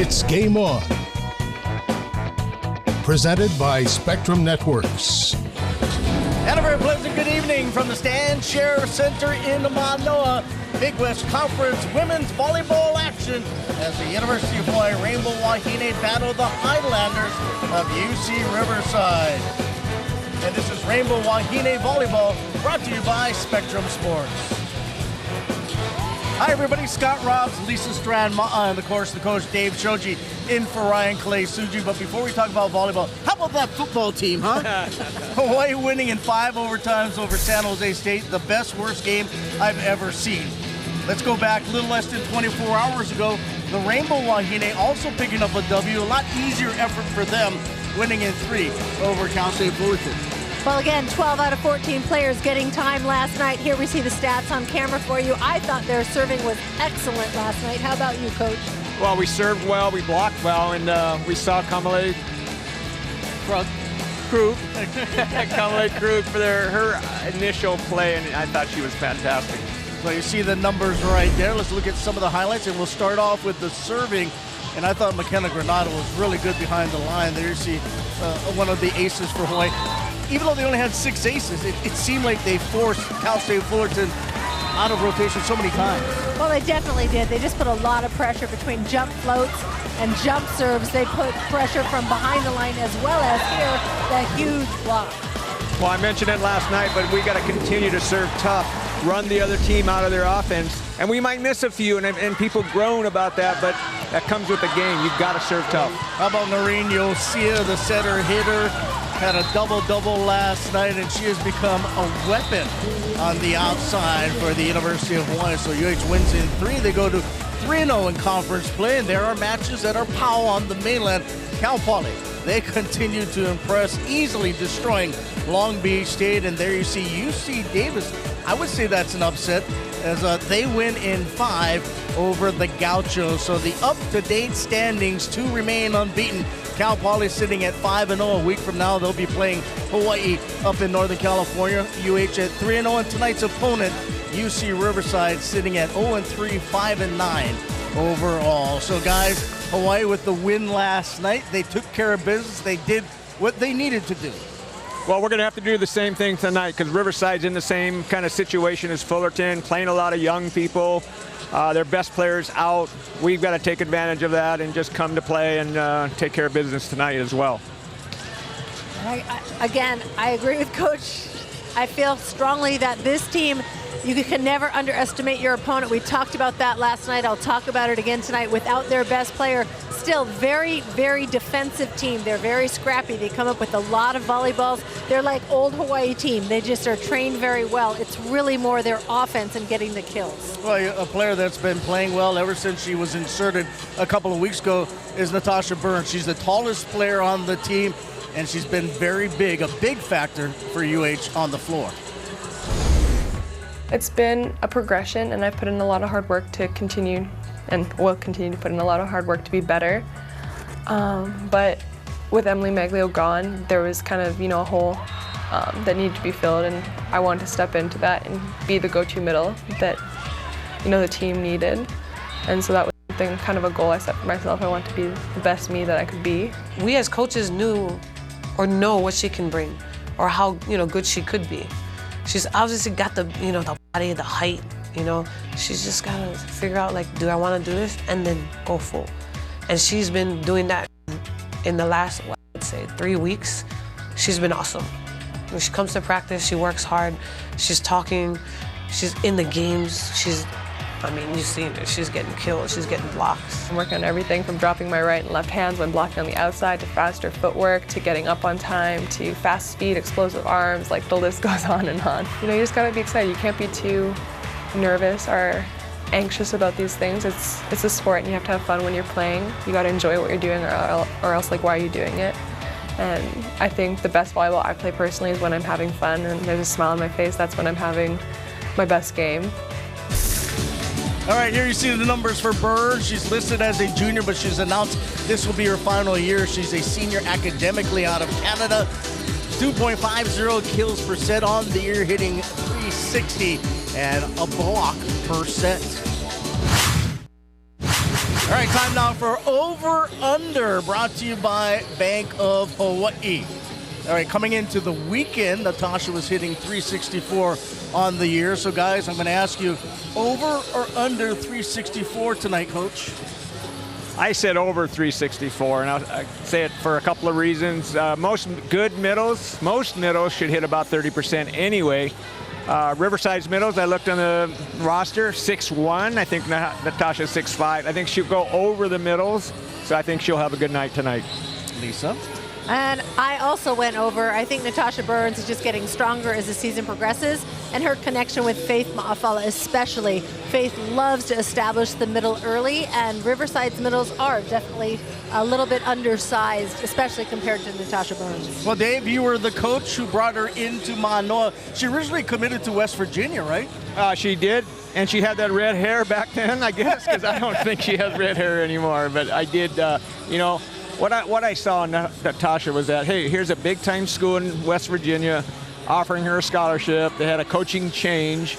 It's Game On. Presented by Spectrum Networks. And a very pleasant good evening from the Stan Sheriff Center in Manoa. Big West Conference women's volleyball action as the University of Hawaii Rainbow Wahine battle the Highlanders of UC Riverside. And this is Rainbow Wahine Volleyball, brought to you by Spectrum Sports. Hi everybody, Scott Robbs, Lisa Strand, and of course the coach Dave Shoji in for Ryan Clay Suji. But before we talk about volleyball, how about that football team, huh? Hawaii winning in 5 overtimes over San Jose State, the best, worst game I've ever seen. Let's go back a little less than 24 hours ago. The Rainbow Wahine also picking up a W, a lot easier effort for them, winning in 3 over Cal State Fullerton. Well, again, 12 out of 14 players getting time last night. Here we see the stats on camera for you. I thought their serving was excellent last night. How about you, Coach? Well, we served well, we blocked well, and we saw Kamale Krug for her initial play, and I thought she was fantastic. So you see the numbers right there. Let's look at some of the highlights, and we'll start off with the serving. And I thought McKenna Granado was really good behind the line. There you see one of the aces for Hawaii. Even though they only had 6 aces, it seemed like they forced Cal State Fullerton out of rotation so many times. Well, they definitely did. They just put a lot of pressure between jump floats and jump serves. They put pressure from behind the line as well as here, that huge block. Well, I mentioned it last night, but we got to continue to serve tough, run the other team out of their offense. And we might miss a few, and people groan about that, but that comes with the game. You've got to serve tough. How about Noreen Yosia, the setter hitter? Had a double-double last night, and she has become a weapon on the outside for the University of Hawaii. So UH wins in 3. They go to 3-0 in conference play, and there are matches that are POW on the mainland. Cal Poly, they continue to impress, easily destroying Long Beach State. And there you see UC Davis. I would say that's an upset, as they win in 5 over the Gauchos. So the up-to-date standings to remain unbeaten. Cal Poly sitting at 5-0. A week from now, they'll be playing Hawaii up in Northern California. UH at 3-0, and tonight's opponent, UC Riverside, sitting at 0-3, 5-9 overall. So guys, Hawaii with the win last night. They took care of business. They did what they needed to do. Well, we're going to have to do the same thing tonight because Riverside's in the same kind of situation as Fullerton, playing a lot of young people. Their best players out. We've got to take advantage of that and just come to play and take care of business tonight as well. Again, I agree with Coach. I feel strongly that this team, you can never underestimate your opponent. We talked about that last night. I'll talk about it again tonight. Without their best player, still very, very defensive team. They're very scrappy. They come up with a lot of volleyballs. They're like old Hawaii team. They just are trained very well. It's really more their offense and getting the kills. Well, a player that's been playing well ever since she was inserted a couple of weeks ago is Natasha Byrd. She's the tallest player on the team, and she's been very big, a big factor for UH on the floor. It's been a progression, and I've put in a lot of hard work to continue, and will continue to put in a lot of hard work to be better. But with Emily Maglio gone, there was kind of, a hole that needed to be filled, and I wanted to step into that and be the go-to middle that, the team needed. And so that was something, kind of a goal I set for myself. I want to be the best me that I could be. We as coaches knew or know what she can bring or how, good she could be. She's obviously got the, the body, the height, She's just got to figure out, do I want to do this? And then go full. And she's been doing that in the last, I would say, 3 weeks. She's been awesome. When she comes to practice, she works hard. She's talking. She's in the games. You've seen it. She's getting kills. She's getting blocks. I'm working on everything from dropping my right and left hands when blocking on the outside, to faster footwork, to getting up on time, to fast speed, explosive arms. The list goes on and on. You just gotta be excited. You can't be too nervous or anxious about these things. It's a sport, and you have to have fun when you're playing. You gotta enjoy what you're doing, or else why are you doing it? And I think the best volleyball I play personally is when I'm having fun and there's a smile on my face. That's when I'm having my best game. All right, here you see the numbers for Byrd. She's listed as a junior, but she's announced this will be her final year. She's a senior academically out of Canada. 2.50 kills per set on the year, hitting 360 and a block per set. All right, time now for Over Under, brought to you by Bank of Hawaii. All right, coming into the weekend, Natasha was hitting 364 on the year. So, guys, I'm going to ask you, over or under 364 tonight, Coach? I said over 364, and I say it for a couple of reasons. Most middles should hit about 30% anyway. Riverside's middles, I looked on the roster, 6'1". I think Natasha's 6'5". I think she'll go over the middles, so I think she'll have a good night tonight. Lisa? And I also went over. I think Natasha Byrd is just getting stronger as the season progresses, and her connection with Faith Ma'afala especially. Faith loves to establish the middle early, and Riverside's middles are definitely a little bit undersized, especially compared to Natasha Byrd. Well, Dave, you were the coach who brought her into Manoa. She originally committed to West Virginia, right? She did, and she had that red hair back then, I guess, because I don't think she has red hair anymore. But I did, what I saw in Natasha was that, hey, here's a big-time school in West Virginia offering her a scholarship. They had a coaching change.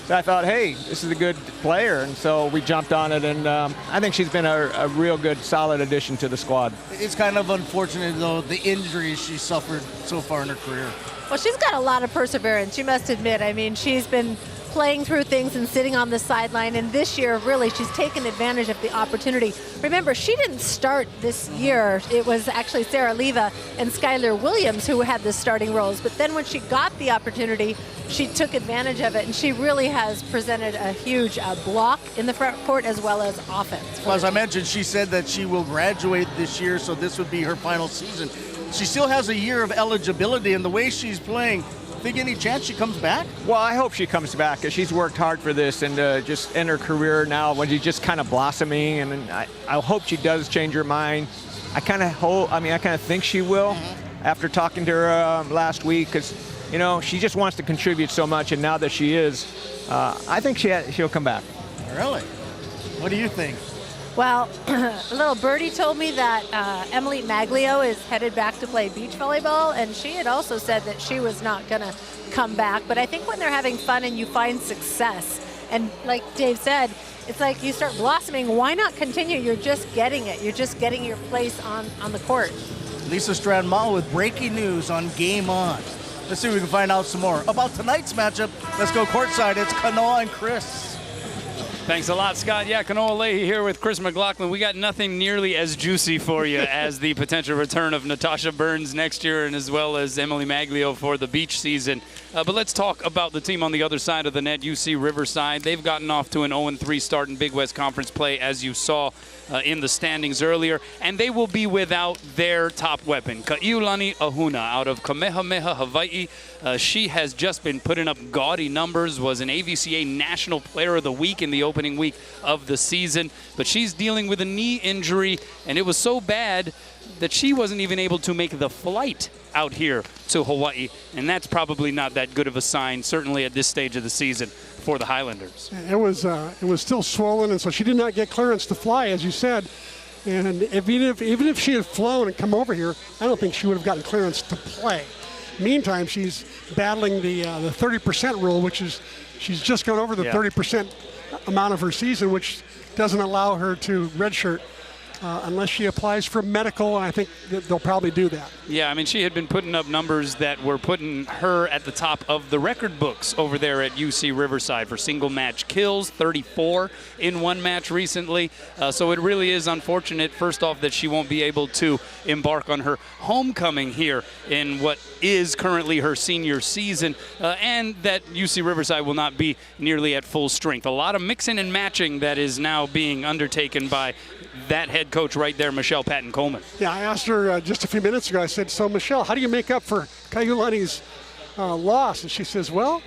So I thought, hey, this is a good player. And so we jumped on it, and I think she's been a real good, solid addition to the squad. It's kind of unfortunate, though, the injuries she suffered so far in her career. Well, she's got a lot of perseverance, you must admit. I mean, she's been playing through things and sitting on the sideline, and this year, really, she's taken advantage of the opportunity. Remember, she didn't start this year. It was actually Sarah Leva and Skylar Williams who had the starting roles, but then when she got the opportunity, she took advantage of it, and she really has presented a huge block in the front court as well as offense. Well, as I mentioned, she said that she will graduate this year, so this would be her final season. She still has a year of eligibility, and the way she's playing, think any chance she comes back? Well, I hope she comes back, because she's worked hard for this, and just in her career now, when she's just kind of blossoming, and I hope she does change her mind. I kind of think she will, after talking to her last week, because she just wants to contribute so much, and now that she is, I think she'll come back. Really? What do you think? Well, little birdie told me that Emily Maglio is headed back to play beach volleyball, and she had also said that she was not going to come back. But I think when they're having fun and you find success, and like Dave said, it's like you start blossoming, why not continue? You're just getting it. You're just getting your place on the court. Lisa Stratmall with breaking news on Game On. Let's see if we can find out some more about tonight's matchup. Let's go courtside. It's Kanoa and Chris. Thanks a lot, Scott. Yeah, Kanoa Leahy here with Chris McLaughlin. We got nothing nearly as juicy for you as the potential return of Natasha Byrd next year, and as well as Emily Maglio for the beach season. But let's talk about the team on the other side of the net, UC Riverside. They've gotten off to an 0-3 start in Big West Conference play, as you saw in the standings earlier, and they will be without their top weapon, Ka'iulani Ahuna out of Kamehameha, Hawaii. She has just been putting up gaudy numbers, was an AVCA National Player of the Week in the opening week of the season, but she's dealing with a knee injury, and it was so bad that she wasn't even able to make the flight out here to Hawaii, and that's probably not that good of a sign, certainly at this stage of the season for the Highlanders. It was still swollen, and so she did not get clearance to fly, as you said. And even if she had flown and come over here, I don't think she would have gotten clearance to play. Meantime, she's battling the 30% rule, which is she's just gone over the 30% amount of her season, which doesn't allow her to redshirt unless she applies for medical, and I think that they'll probably do that. Yeah, I mean, she had been putting up numbers that were putting her at the top of the record books over there at UC Riverside for single match kills, 34 in one match recently. So it really is unfortunate, first off, that she won't be able to embark on her homecoming here in what is currently her senior season, and that UC Riverside will not be nearly at full strength. A lot of mixing and matching that is now being undertaken by that head coach right there, Michelle Patton-Coleman. Yeah, I asked her just a few minutes ago, I said, so Michelle, how do you make up for Ka'iulani's loss? And she says, well,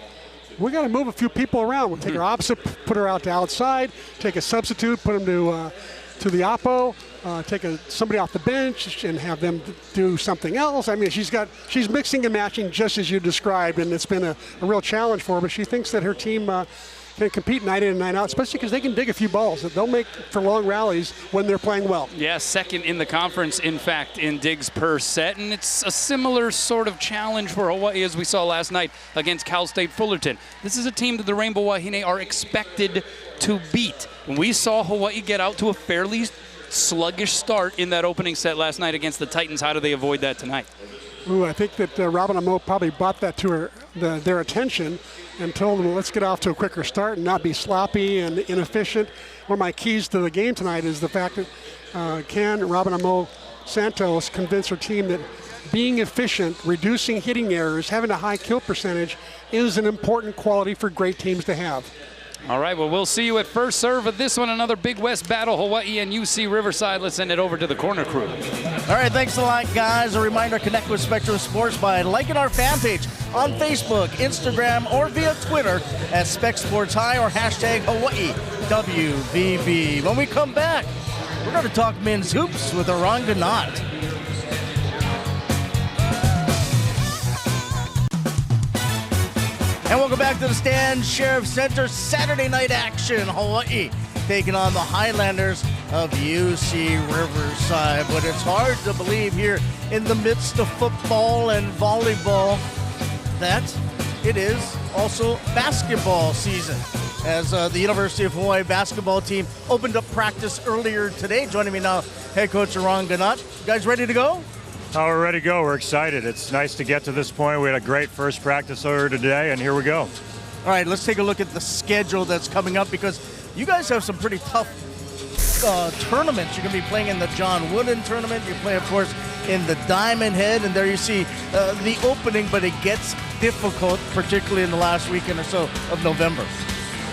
we got to move a few people around. We'll take her opposite, put her out to outside, take a substitute, put him to the oppo, take somebody off the bench and have them do something else. I mean, she's mixing and matching just as you described, and it's been a real challenge for her, but she thinks that her team can compete night in and night out, especially because they can dig a few balls. They'll make for long rallies when they're playing well. Yeah, second in the conference, in fact, in digs per set, and it's a similar sort of challenge for Hawaii as we saw last night against Cal State Fullerton. This is a team that the Rainbow Wahine are expected to beat. And we saw Hawaii get out to a fairly sluggish start in that opening set last night against the Titans. How do they avoid that tonight? Ooh, I think that Robin Amo probably brought that to their attention and told them, let's get off to a quicker start and not be sloppy and inefficient. One of my keys to the game tonight is the fact that can Robin Amo Santos convince her team that being efficient, reducing hitting errors, having a high kill percentage is an important quality for great teams to have. All right, well, we'll see you at first serve of this one. Another Big West battle, Hawaii and UC Riverside. Let's send it over to the corner crew. All right, thanks a lot, guys. A reminder, connect with Spectrum Sports by liking our fan page on Facebook, Instagram, or via Twitter at Spec Sports High or hashtag Hawaii WVB. When we come back, we're going to talk men's hoops with Oran Ganat. And welcome back to the Stan Sheriff Center. Saturday night action. Hawaii taking on the Highlanders of UC Riverside. But it's hard to believe here in the midst of football and volleyball that it is also basketball season. As the University of Hawaii basketball team opened up practice earlier today. Joining me now, head coach Oran Ganat. You guys ready to go? Oh, we're ready to go. We're excited. It's nice to get to this point. We had a great first practice earlier today, and here we go. All right, let's take a look at the schedule that's coming up because you guys have some pretty tough tournaments. You're going to be playing in the John Wooden tournament. You play, of course, in the Diamond Head, and there you see the opening, but it gets difficult, particularly in the last weekend or so of November.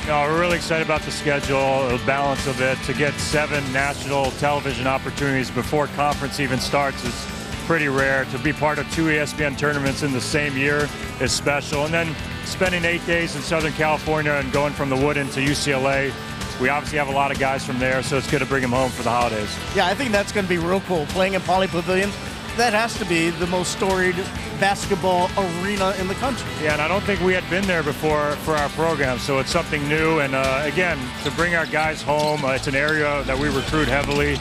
No, we're really excited about the schedule, the balance of it. To get 7 national television opportunities before conference even starts is pretty rare. To be part of 2 ESPN tournaments in the same year is special. And then spending 8 days in Southern California and going from the Wooden to UCLA, we obviously have a lot of guys from there, so it's good to bring them home for the holidays. Yeah, I think that's going to be real cool. Playing in Poly Pavilion, that has to be the most storied basketball arena in the country. Yeah, and I don't think we had been there before for our program, so it's something new. And again, to bring our guys home, it's an area that we recruit heavily.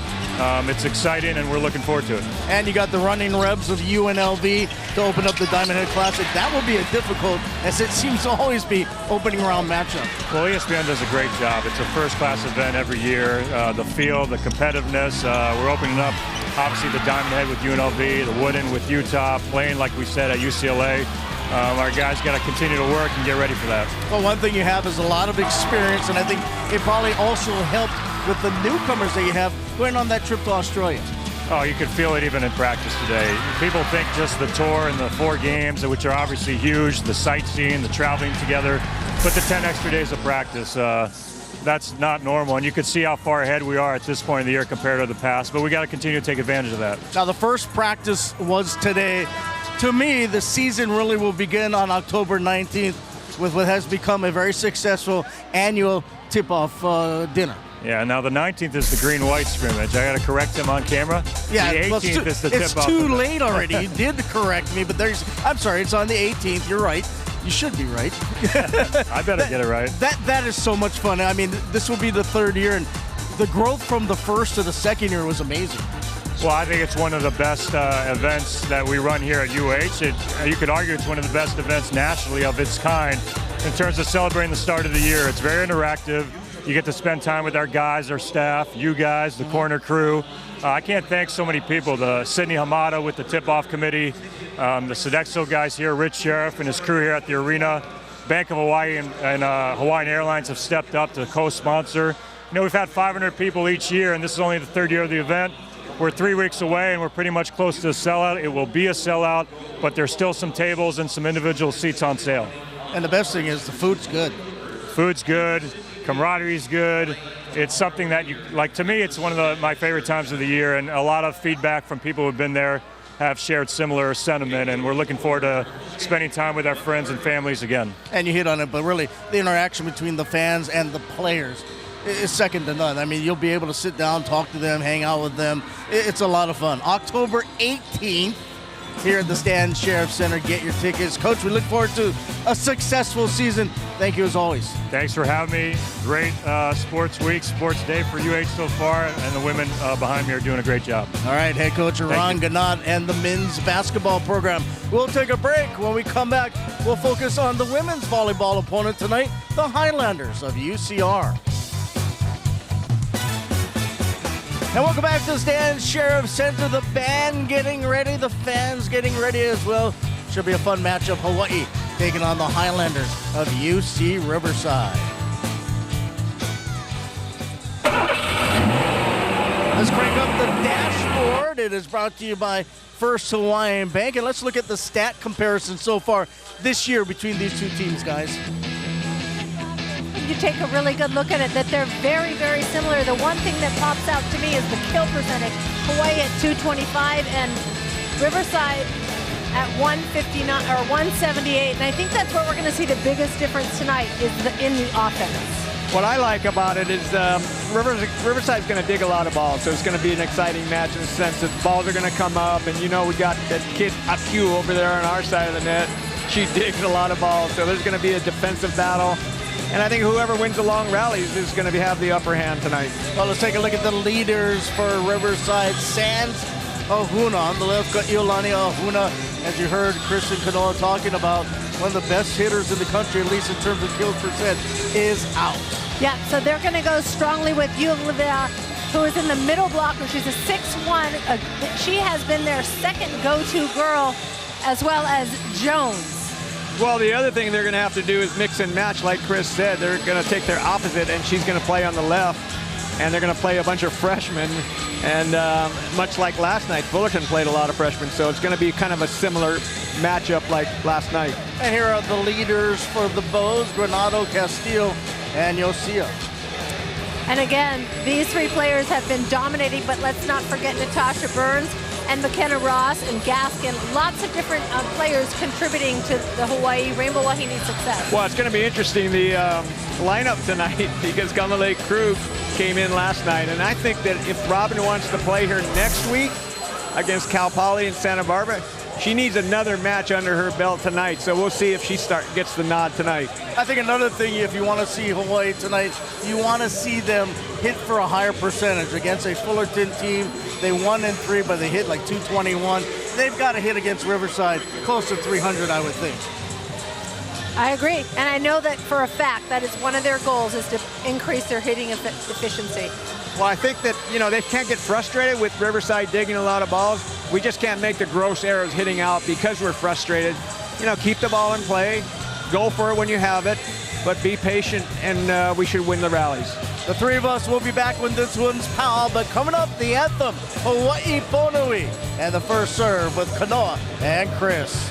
It's exciting, and we're looking forward to it. And you got the running Rebs of UNLV to open up the Diamond Head Classic. That will be a difficult, as it seems to always be, opening round matchup. Well, ESPN does a great job. It's a first-class event every year. The field, the competitiveness. We're opening up, obviously, the Diamond Head with UNLV, the Wooden with Utah, playing, like we said, at UCLA. Our guys got to continue to work and get ready for that. Well, one thing you have is a lot of experience, and I think it probably also helped with the newcomers that you have going on that trip to Australia. Oh, you could feel it even in practice today. People think just the tour and the 4 games, which are obviously huge, the sightseeing, the traveling together, but the 10 extra days of practice, that's not normal. And you can see how far ahead we are at this point in the year compared to the past, but we got to continue to take advantage of that. Now, the first practice was today. To me, the season really will begin on October 19th with what has become a very successful annual tip-off dinner. Yeah, now the 19th is the green-white scrimmage. I got to correct him on camera. Yeah, the 18th is the tip-off. It's too late already. You did correct me, but I'm sorry, it's on the 18th. You're right. You should be right. I better get it right. That is so much fun. I mean, this will be the 3rd year, and the growth from the first to the 2nd year was amazing. Well, I think it's one of the best events that we run here at UH. You could argue it's one of the best events nationally of its kind in terms of celebrating the start of the year. It's very interactive. You get to spend time with our guys, our staff, you guys, the corner crew. I can't thank so many people. The Sydney Hamada with the tip-off committee, the Sodexo guys here, Rich Sheriff and his crew here at the arena. Bank of Hawaii and Hawaiian Airlines have stepped up to co-sponsor. You know, we've had 500 people each year, and this is only the 3rd year of the event. We're 3 weeks away, and we're pretty much close to a sellout. It will be a sellout, but there's still some tables and some individual seats on sale. And the best thing is the food's good. Food's good. Camaraderie's good. It's something that to me, it's one of my favorite times of the year, and a lot of feedback from people who've been there have shared similar sentiment, and we're looking forward to spending time with our friends and families again. And you hit on it, but really the interaction between the fans and the players is second to none. I mean, you'll be able to sit down, talk to them, hang out with them. It's a lot of fun. October 18th here at the Stan Sheriff Center. Get your tickets. Coach, we look forward to a successful season. Thank you as always. Thanks for having me. Great sports week, sports day for UH so far, and the women behind me are doing a great job. All right, head coach Oran Ganat and the men's basketball program. We'll take a break. When we come back, we'll focus on the women's volleyball opponent tonight, the Highlanders of UCR. And welcome back to the stand. Sheriff Center, the band getting ready, the fans getting ready as well. Should be a fun matchup. Hawaii taking on the Highlanders of UC Riverside. Let's crank up the dashboard. It is brought to you by First Hawaiian Bank. And let's look at the stat comparison so far this year between these two teams, guys. You take a really good look at it, that they're very, very similar. The one thing that pops out to me is the kill percentage. Hawaii at 225 and Riverside at 159 or 178. And I think that's where we're going to see the biggest difference tonight is in the offense. What I like about it is Riverside's going to dig a lot of balls, so it's going to be an exciting match in the sense that balls are going to come up, and you know we got that kid Aku over there on our side of the net. She digs a lot of balls, so there's going to be a defensive battle. And I think whoever wins the long rallies is going to have the upper hand tonight. Well, let's take a look at the leaders for Riverside. Sans Ahuna on the left, got Iolani Ahuna, as you heard Kristen Kanoa talking about, one of the best hitters in the country, at least in terms of kills percent, is out. Yeah, so they're going to go strongly with Yulivia, who is in the middle blocker. She's a 6'1". She has been their second go-to girl, as well as Jones. Well, the other thing they're going to have to do is mix and match, like Chris said. They're going to take their opposite, and she's going to play on the left, and they're going to play a bunch of freshmen. And much like last night, Fullerton played a lot of freshmen, so it's going to be kind of a similar matchup like last night. And here are the leaders for the Bows, Granado, Castillo, and Yosia. And again, these three players have been dominating, but let's not forget Natasha Byrd and McKenna Ross and Gaskin. Lots of different players contributing to the Hawaii Rainbow Wahine success. Well, it's going to be interesting, the lineup tonight, because Gamalei Krug came in last night. And I think that if Robin wants to play here next week against Cal Poly in Santa Barbara, she needs another match under her belt tonight. So we'll see if she gets the nod tonight. I think another thing, if you want to see Hawaii tonight, you want to see them hit for a higher percentage against a Fullerton team. They won in 3, but they hit like 221. They've got to hit against Riverside close to 300, I would think. I agree, and I know that for a fact that is one of their goals is to increase their hitting efficiency. Well, I think that, you know, they can't get frustrated with Riverside digging a lot of balls. We just can't make the gross errors hitting out because we're frustrated. You know, keep the ball in play, go for it when you have it, but be patient, and we should win the rallies. The three of us will be back when this one's Powell, but coming up, the anthem, Hawaii Ponui, and the first serve with Kanoa and Chris.